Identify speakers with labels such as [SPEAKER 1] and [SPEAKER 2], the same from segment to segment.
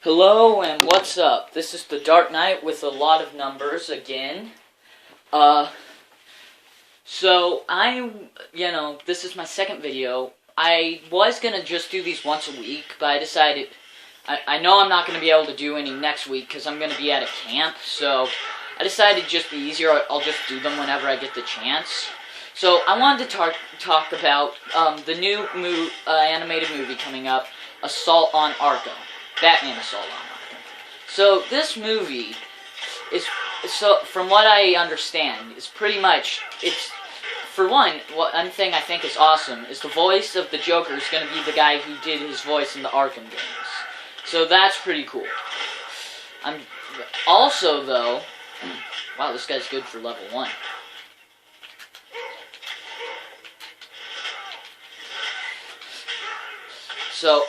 [SPEAKER 1] Hello and what's up? This is the Dark Knight with a lot of numbers again. This is my second video. I was gonna just do these once a week, but I decided, I know I'm not gonna be able to do any next week because I'm gonna be at a camp, so I decided it'd just be easier. I'll just do them whenever I get the chance. So I wanted to talk about the new animated movie coming up, Assault on Arkham. Batman Assault on Arkham. So this movie is, from what I understand, is pretty much, for one thing I think is awesome is the voice of the Joker is going to be the guy who did his voice in the Arkham games. So that's pretty cool. Also though, wow, this guy's good for level 1. So,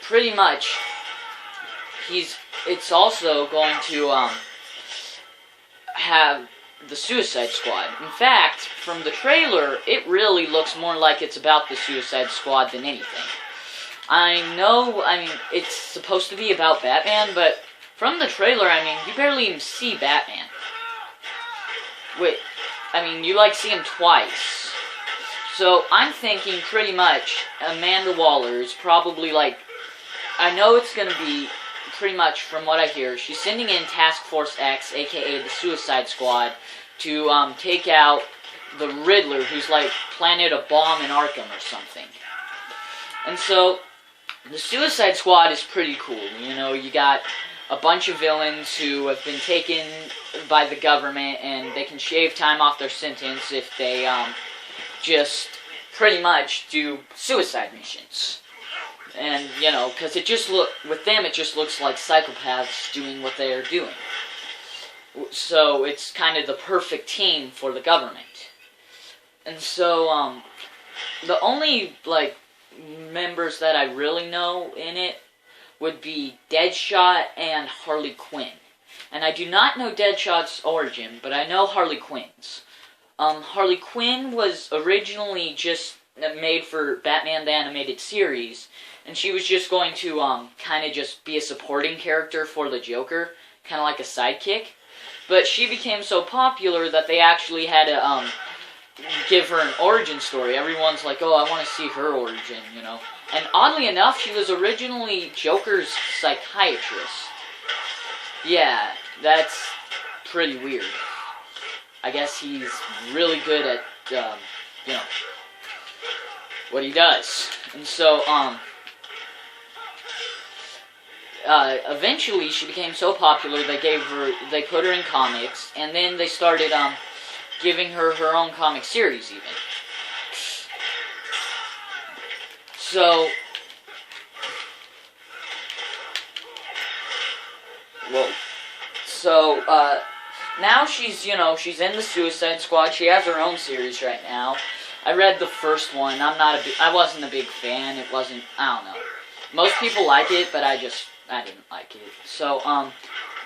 [SPEAKER 1] pretty much, it's also going to, have the Suicide Squad. In fact, from the trailer, it really looks more like it's about the Suicide Squad than anything. It's supposed to be about Batman, but from the trailer, you barely even see Batman. You, see him twice. So, I'm thinking pretty much Amanda Waller is probably, I know it's going to be, pretty much from what I hear, she's sending in Task Force X, aka the Suicide Squad, to take out the Riddler, who's, planted a bomb in Arkham or something. And so, the Suicide Squad is pretty cool. You got a bunch of villains who have been taken by the government, and they can shave time off their sentence if they, just pretty much do suicide missions. And, because with them it just looks like psychopaths doing what they are doing. So, it's kind of the perfect team for the government. And so, the only, members that I really know in it would be Deadshot and Harley Quinn. And I do not know Deadshot's origin, but I know Harley Quinn's. Harley Quinn was originally just made for Batman the Animated Series, and she was just going to, kind of just be a supporting character for the Joker, kind of like a sidekick. But she became so popular that they actually had to, give her an origin story. Everyone's like, oh, I want to see her origin, And oddly enough, she was originally Joker's psychiatrist. Yeah, that's pretty weird. I guess he's really good at, what he does. And so, eventually she became so popular they put her in comics, and then they started, giving her her own comic series, even. So, now she's in the Suicide Squad. She has her own series right now. I read the first one. I wasn't a big fan. It wasn't, I don't know. Most people like it, but I didn't like it. So,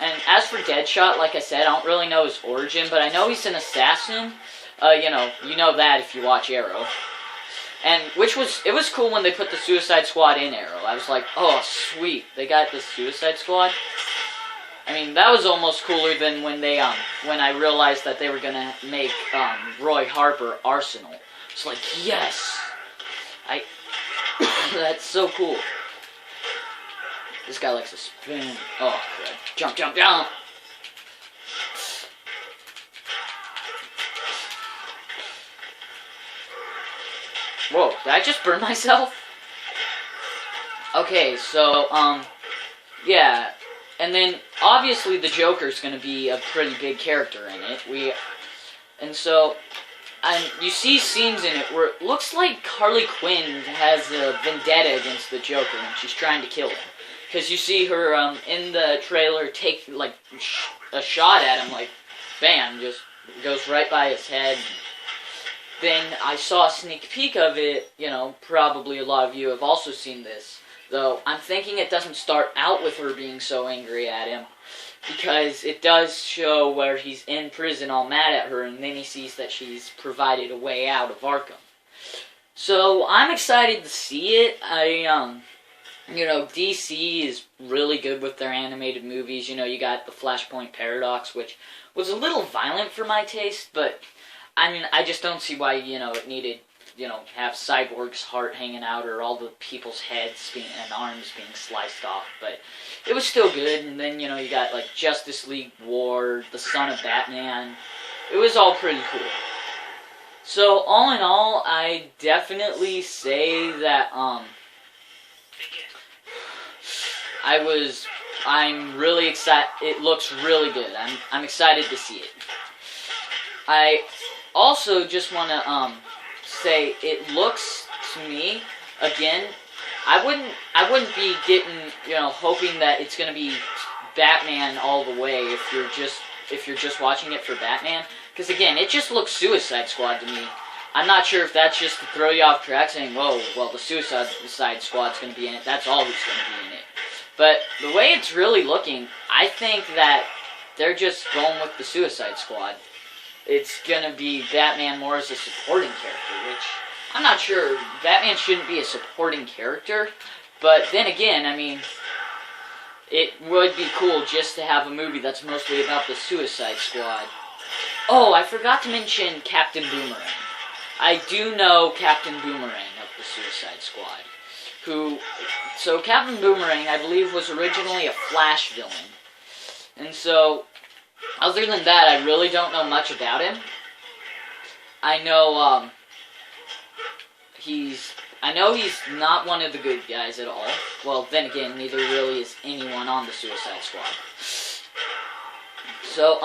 [SPEAKER 1] and as for Deadshot, like I said, I don't really know his origin, but I know he's an assassin. You know that if you watch Arrow. And, it was cool when they put the Suicide Squad in Arrow. I was like, oh, sweet, they got the Suicide Squad? That was almost cooler than when I realized that they were gonna make, Roy Harper Arsenal. It's like, yes! That's so cool. This guy likes to spin. Oh, crap. Jump, jump, jump! Whoa, did I just burn myself? Okay, so, yeah. And then, obviously, the Joker's gonna be a pretty big character in it. And you see scenes in it where it looks like Harley Quinn has a vendetta against the Joker, and she's trying to kill him. Because you see her, in the trailer take, a shot at him, bam, just goes right by his head. Then I saw a sneak peek of it, probably a lot of you have also seen this. Though, I'm thinking it doesn't start out with her being so angry at him, because it does show where he's in prison all mad at her, and then he sees that she's provided a way out of Arkham. So, I'm excited to see it. You know, DC is really good with their animated movies. You know, you got the Flashpoint Paradox, which was a little violent for my taste, but, I mean, I just don't see why, you know, it needed, you know, have Cyborg's heart hanging out or all the people's heads and arms being sliced off, but it was still good. And then, you know, you got, like, Justice League War, the Son of Batman. It was all pretty cool. So, all in all, I definitely say that, I'm really excited. It looks really good. I'm excited to see it. I also just want to say it looks to me, again, I wouldn't be getting, you know, hoping that it's going to be Batman all the way if you're just watching it for Batman, because again, it just looks Suicide Squad to me. I'm not sure if that's just to throw you off track, saying, whoa, well, the Suicide Squad's going to be in it. That's all who's going to be in it. But the way it's really looking, I think that they're just going with the Suicide Squad. It's going to be Batman more as a supporting character, which I'm not sure. Batman shouldn't be a supporting character. But then again, I mean, it would be cool just to have a movie that's mostly about the Suicide Squad. Oh, I forgot to mention Captain Boomerang. I do know Captain Boomerang of the Suicide Squad. So Captain Boomerang, I believe, was originally a Flash villain. And so, other than that, I really don't know much about him. I know, he's not one of the good guys at all. Well, then again, neither really is anyone on the Suicide Squad. So,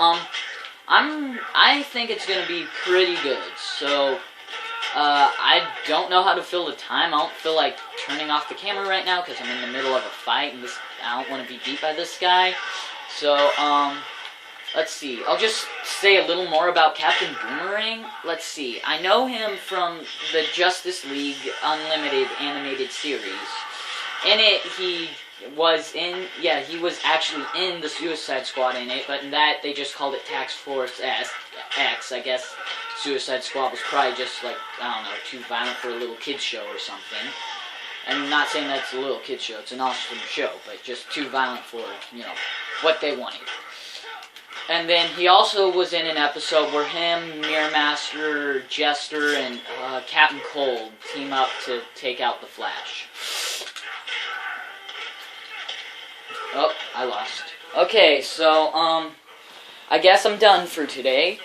[SPEAKER 1] I think it's gonna be pretty good. So, I don't know how to fill the time. I don't feel like turning off the camera right now because I'm in the middle of a fight and I don't want to be beat by this guy. So, let's see. I'll just say a little more about Captain Boomerang. Let's see. I know him from the Justice League Unlimited animated series. In it, he was actually in the Suicide Squad in it, but in that, they just called it Task Force X, I guess. Suicide Squad was probably just, like, I don't know, too violent for a little kid's show or something. I'm not saying that's a little kid's show, it's an awesome show, but just too violent for, you know, what they wanted. And then he also was in an episode where him, Mirror Master, Jester, and Captain Cold team up to take out the Flash. Oh, I lost. Okay, so, I guess I'm done for today.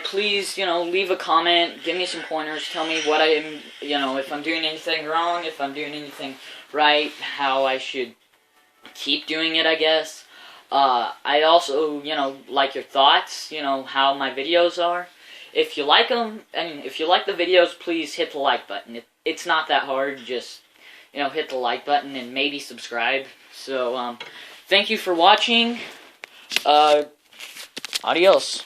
[SPEAKER 1] Please, you know, leave a comment, give me some pointers, tell me what I am, you know, if I'm doing anything wrong, if I'm doing anything right, how I should keep doing it, I guess. I also, you know, like your thoughts, you know, how my videos are. If you like them, and if you like the videos, please hit the like button. It's not that hard, just, you know, hit the like button and maybe subscribe. So, thank you for watching. Adios.